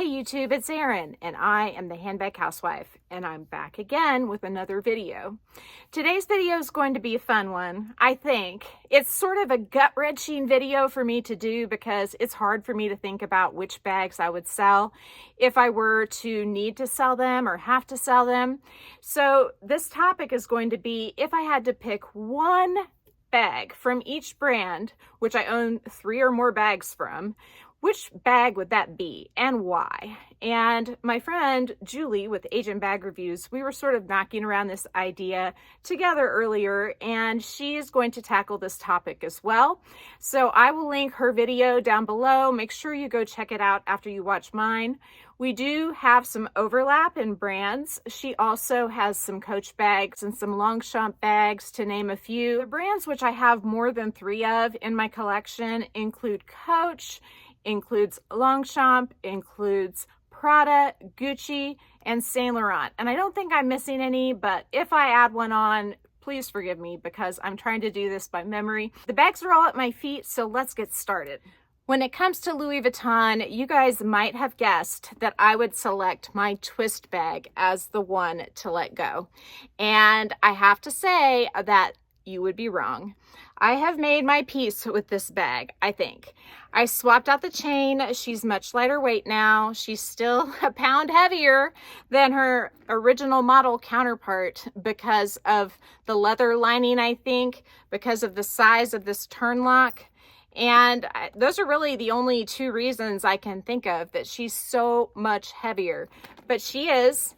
Hey YouTube, it's Erin, and I am the Handbag Housewife, and I'm back again with another video. Today's video is going to be a fun one, I think. It's sort of a gut-wrenching video for me to do because it's hard for me to think about which bags I would sell if I were to need to sell them or have to sell them. So this topic is going to be if I had to pick one bag from each brand, which I own 3 or more bags from, which bag would that be and why? And my friend Julie with Agent Bag Reviews, we were sort of knocking around this idea together earlier, and she is going to tackle this topic as well. So I will link her video down below. Make sure you go check it out after you watch mine. We do have some overlap in brands. She also has some Coach bags and some Longchamp bags, to name a few. The brands which I have more than 3 of in my collection include Coach, includes Longchamp, includes Prada, Gucci, and Saint Laurent. And I don't think I'm missing any, but if I add one on, please forgive me because I'm trying to do this by memory. The bags are all at my feet, so let's get started. When it comes to Louis Vuitton, you guys might have guessed that I would select my twist bag as the one to let go. And I have to say that you would be wrong. I have made my peace with this bag, I think. I swapped out the chain. She's much lighter weight now. She's still a pound heavier than her original model counterpart because of the leather lining, I think, because of the size of this turn lock. And those are really the only 2 reasons I can think of that she's so much heavier. But she is.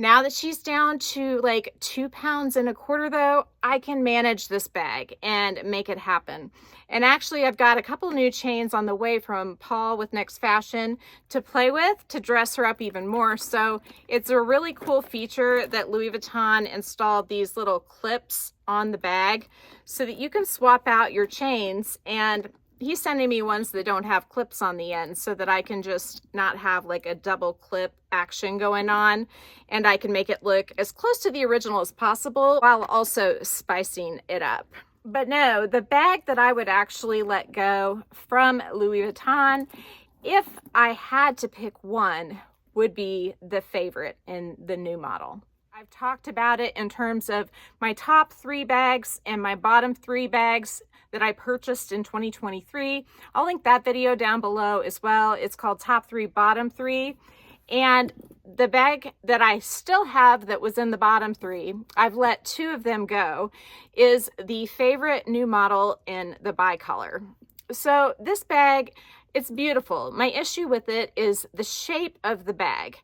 Now that she's down to like 2.25 pounds though, I can manage this bag and make it happen. And actually I've got a couple new chains on the way from Paul with Next Fashion to play with to dress her up even more. So it's a really cool feature that Louis Vuitton installed these little clips on the bag so that you can swap out your chains, and he's sending me ones that don't have clips on the end so that I can just not have like a double clip action going on, and I can make it look as close to the original as possible while also spicing it up. But no, the bag that I would actually let go from Louis Vuitton, if I had to pick one, would be the favorite in the new model. I've talked about it in terms of my top 3 bags and my bottom 3 bags that I purchased in 2023. I'll link that video down below as well. It's called Top 3, Bottom 3. And the bag that I still have that was in the bottom 3, I've let 2 of them go, is the favorite new model in the bicolor. So this bag, it's beautiful. My issue with it is the shape of the bag.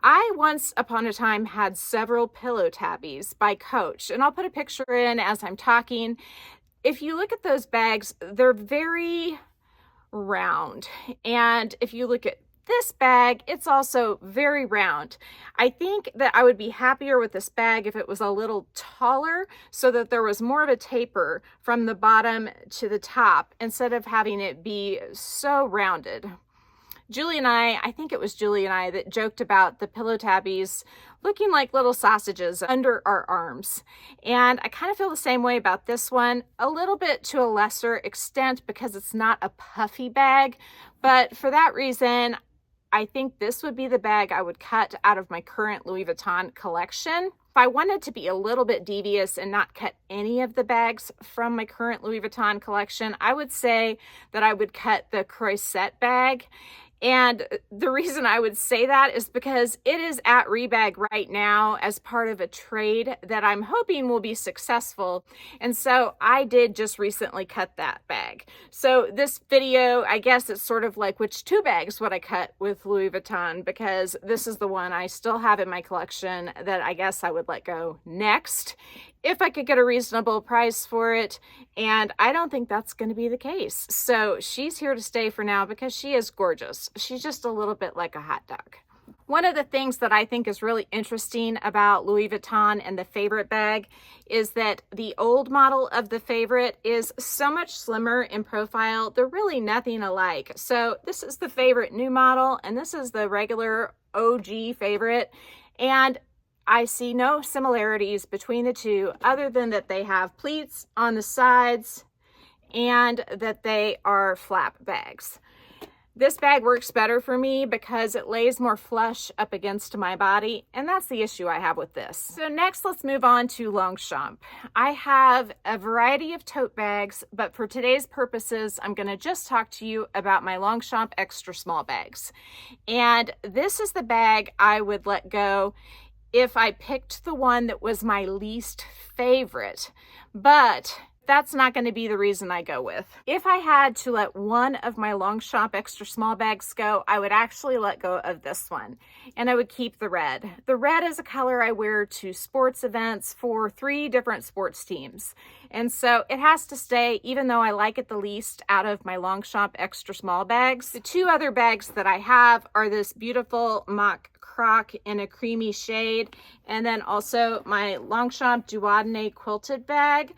I once upon a time had several pillow tabbies by Coach, and I'll put a picture in as I'm talking. If you look at those bags, they're very round. And if you look at this bag, it's also very round. I think that I would be happier with this bag if it was a little taller so that there was more of a taper from the bottom to the top instead of having it be so rounded. Julie and I think it was Julie and I that joked about the pillow tabbies looking like little sausages under our arms. And I kind of feel the same way about this one, a little bit to a lesser extent because it's not a puffy bag. But for that reason, I think this would be the bag I would cut out of my current Louis Vuitton collection. If I wanted to be a little bit devious and not cut any of the bags from my current Louis Vuitton collection, I would say that I would cut the Croisette bag. And the reason I would say that is because it is at Rebag right now as part of a trade that I'm hoping will be successful. And so I did just recently cut that bag. So this video, I guess it's sort of like which 2 bags would I cut with Louis Vuitton, because this is the one I still have in my collection that I guess I would let go next if I could get a reasonable price for it. And I don't think that's going to be the case. So she's here to stay for now because she is gorgeous. She's just a little bit like a hot dog. One of the things that I think is really interesting about Louis Vuitton and the favorite bag is that the old model of the favorite is so much slimmer in profile. They're really nothing alike. So this is the favorite new model, and this is the regular OG favorite. And I see no similarities between the 2 other than that they have pleats on the sides and that they are flap bags. This bag works better for me because it lays more flush up against my body, and that's the issue I have with this. So next, let's move on to Longchamp. I have a variety of tote bags, but for today's purposes, I'm gonna just talk to you about my Longchamp extra small bags. And this is the bag I would let go if I picked the one that was my least favorite, but that's not going to be the reason I go with. If I had to let one of my Longchamp extra small bags go, I would actually let go of this one, and I would keep the red. The red is a color I wear to sports events for 3 different sports teams, and so it has to stay, even though I like it the least out of my Longchamp extra small bags. The 2 other bags that I have are this beautiful mock croc in a creamy shade, and then also my Longchamp Duodene quilted bag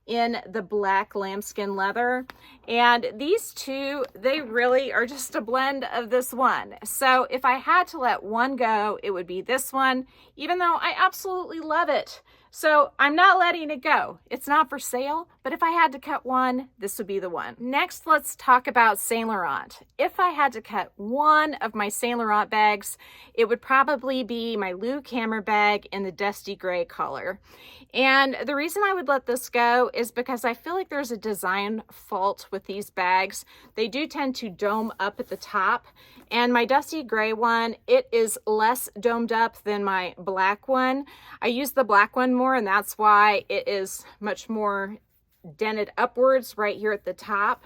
in the black lambskin leather. And these 2, they really are just a blend of this one. So if I had to let one go, it would be this one, even though I absolutely love it. So I'm not letting it go. It's not for sale, but if I had to cut one, this would be the one. Next, let's talk about Saint Laurent. If I had to cut one of my Saint Laurent bags, it would probably be my Lou Camera bag in the dusty gray color. And the reason I would let this go is because I feel like there's a design fault with these bags. They do tend to dome up at the top. And my dusty gray one, it is less domed up than my black one. I use the black one more, and that's why it is much more dented upwards right here at the top.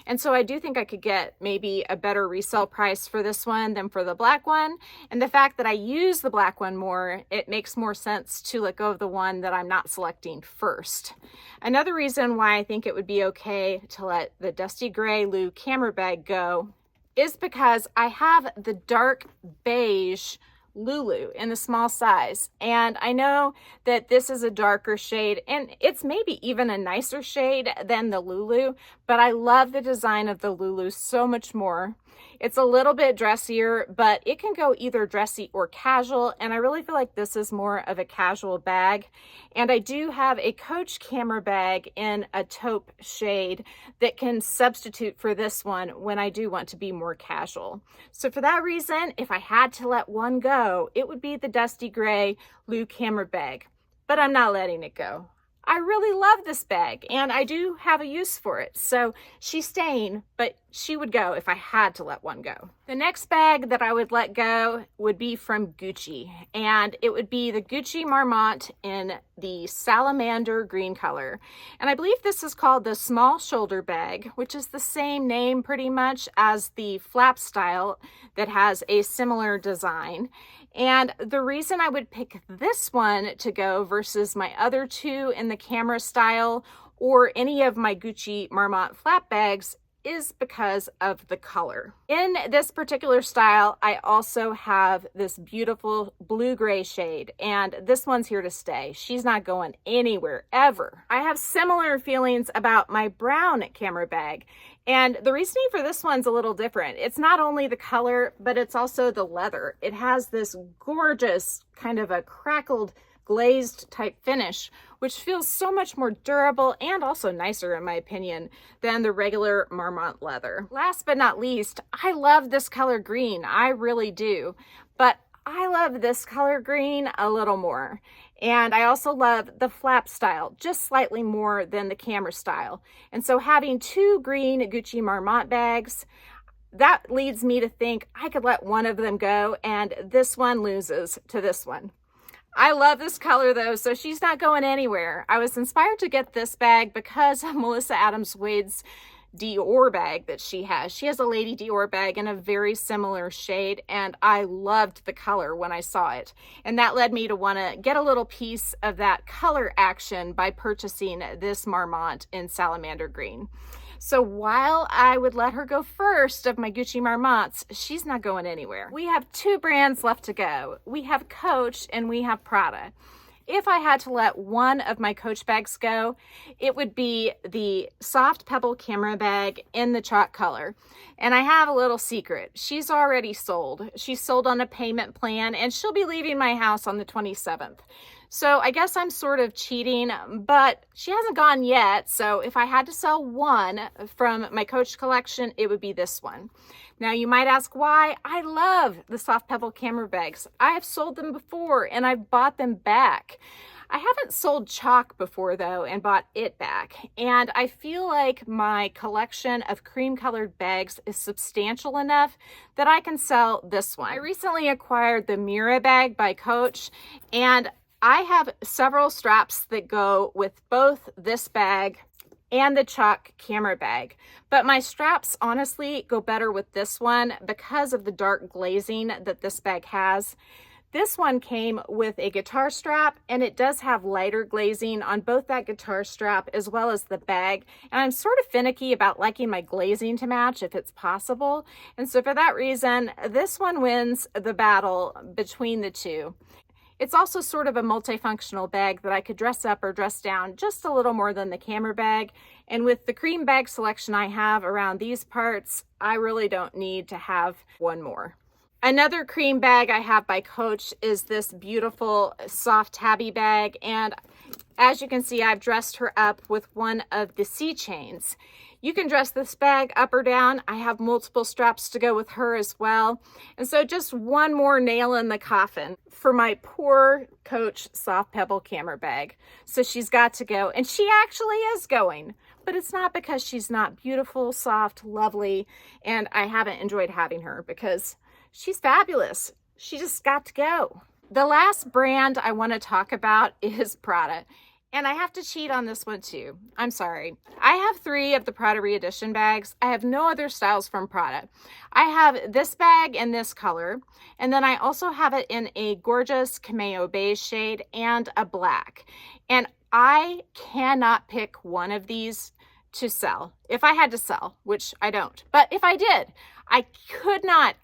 And so I do think I could get maybe a better resale price for this one than for the black one. And the fact that I use the black one more, it makes more sense to let go of the one that I'm not selecting first. Another reason why I think it would be okay to let the dusty gray Lou Camera bag go is because I have the dark beige Lulu in the small size, and I know that this is a darker shade, and it's maybe even a nicer shade than the Lulu, but I love the design of the Lulu so much more. It's a little bit dressier, but it can go either dressy or casual, and I really feel like this is more of a casual bag. And I do have a Coach Camera bag in a taupe shade that can substitute for this one when I do want to be more casual. So for that reason, if I had to let one go, it would be the dusty gray Lou Camera bag, but I'm not letting it go. I really love this bag, and I do have a use for it. So she's staying, but she would go if I had to let one go. The next bag that I would let go would be from Gucci, and it would be the Gucci Marmont in the salamander green color. And I believe this is called the small shoulder bag, which is the same name pretty much as the flap style that has a similar design. And the reason I would pick this one to go versus my other 2 in the camera style or any of my Gucci Marmont flap bags is because of the color. In this particular style, I also have this beautiful blue-gray shade, and this one's here to stay. She's not going anywhere, ever. I have similar feelings about my brown camera bag, and the reasoning for this one's a little different. It's not only the color, but it's also the leather. It has this gorgeous kind of a crackled glazed type finish, which feels so much more durable and also nicer in my opinion than the regular Marmont leather. Last but not least, I love this color green. I really do, but I love this color green a little more. And I also love the flap style just slightly more than the camera style. And so having 2 green Gucci Marmont bags, that leads me to think I could let one of them go, and this one loses to this one. I love this color though, so she's not going anywhere. I was inspired to get this bag because of Melissa Adams Wade's Dior bag that she has. She has a Lady Dior bag in a very similar shade, and I loved the color when I saw it. And that led me to want to get a little piece of that color action by purchasing this Marmont in salamander green. So while I would let her go first of my Gucci Marmonts, she's not going anywhere. We have 2 brands left to go. We have Coach and we have Prada. If I had to let one of my Coach bags go, it would be the soft pebble camera bag in the chalk color. And I have a little secret. She's already sold. She's sold on a payment plan, and she'll be leaving my house on the 27th. So I guess I'm sort of cheating, but she hasn't gone yet. So if I had to sell one from my Coach collection, it would be this one. Now you might ask why. I love the soft pebble camera bags. I have sold them before and I've bought them back. I haven't sold chalk before though and bought it back. And I feel like my collection of cream colored bags is substantial enough that I can sell this one. I recently acquired the Mira bag by Coach, and I have several straps that go with both this bag and the chalk camera bag. But my straps honestly go better with this one because of the dark glazing that this bag has. This one came with a guitar strap, and it does have lighter glazing on both that guitar strap as well as the bag. And I'm sort of finicky about liking my glazing to match if it's possible. And so for that reason, this one wins the battle between the two. It's also sort of a multifunctional bag that I could dress up or dress down just a little more than the camera bag. And with the cream bag selection I have around these parts, I really don't need to have one more. Another cream bag I have by Coach is this beautiful soft tabby bag. And as you can see, I've dressed her up with one of the C chains. You can dress this bag up or down. I have multiple straps to go with her as well. And so just one more nail in the coffin for my poor Coach soft pebble camera bag. So she's got to go, and she actually is going. But it's not because she's not beautiful, soft, lovely, and I haven't enjoyed having her, because she's fabulous. She just got to go. The last brand I want to talk about is Prada. And I have to cheat on this one too. I'm sorry. I have 3 of the Prada Reedition bags. I have no other styles from Prada. I have this bag in this color, and then I also have it in a gorgeous cameo beige shade and a black. And I cannot pick one of these to sell. If I had to sell, which I don't, but if I did, I could not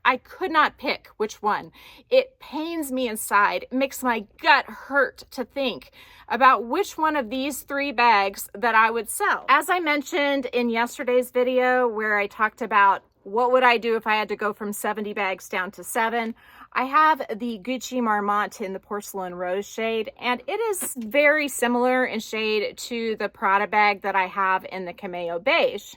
pick which one. It pains me inside. It makes my gut hurt to think about which one of these 3 bags that I would sell. As I mentioned in yesterday's video where I talked about what would I do if I had to go from 70 bags down to 7, I have the Gucci Marmont in the porcelain rose shade, and it is very similar in shade to the Prada bag that I have in the cameo beige.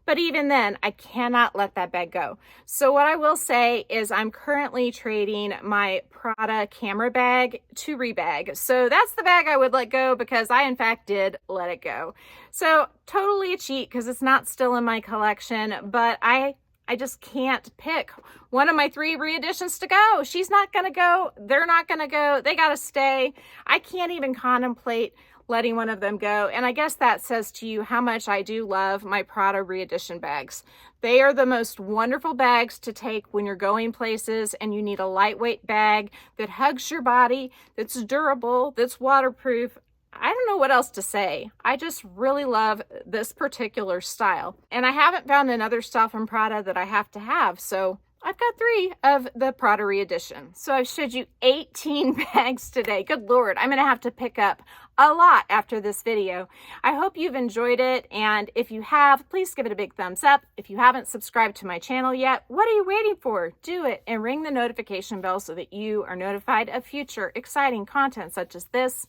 But even then, I cannot let that bag go. So what I will say is I'm currently trading my Prada camera bag to rebag. So that's the bag I would let go, because I in fact did let it go. So totally a cheat because it's not still in my collection, but I just can't pick one of my 3 reeditions to go. She's not gonna go, they're not gonna go, they gotta stay. I can't even contemplate letting one of them go. And I guess that says to you how much I do love my Prada Reedition bags. They are the most wonderful bags to take when you're going places and you need a lightweight bag that hugs your body, that's durable, that's waterproof. I don't know what else to say. I just really love this particular style. And I haven't found another style from Prada that I have to have. So I've got 3 of the Prada Reedition. So I've showed you 18 bags today. Good Lord, I'm gonna have to pick up a lot after this video. I hope you've enjoyed it, and if you have, please give it a big thumbs up. If you haven't subscribed to my channel yet, what are you waiting for? Do it and ring the notification bell so that you are notified of future exciting content such as this.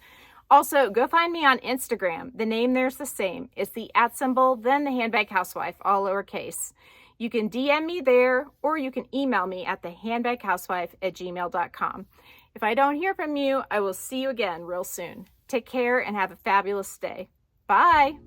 Also, go find me on Instagram. The name there's the same. It's the @ then the Handbag Housewife, all lowercase. You can DM me there, or you can email me at thehandbaghousewife@gmail.com. If I don't hear from you, I will see you again real soon. Take care and have a fabulous day. Bye.